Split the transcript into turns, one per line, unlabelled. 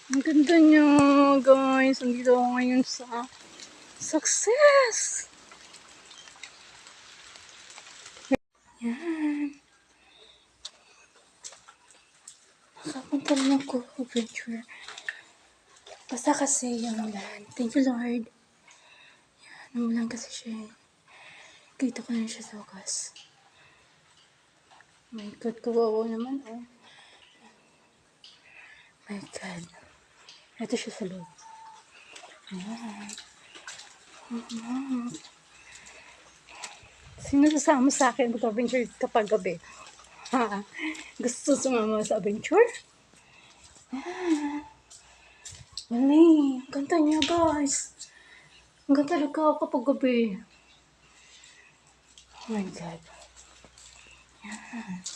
Ang ganda niya, guys. Andito ako ngayon sa Success. Yan. Nakapunta rin ako adventure. Basta kasi yung ulan. Thank you, Lord. Yan, umulan kasi siya. Kita ko na siya sa wakas. My God, kawawa naman. Oh. My God. Ito siya sa loob. Ayan. Sino sasama sa akin mag-adventure kapag gabi? Ha? Gusto sumama sa adventure? Mali. Ganda niya, guys. Ang ganda talaga kapag gabi. Oh my God. Yan.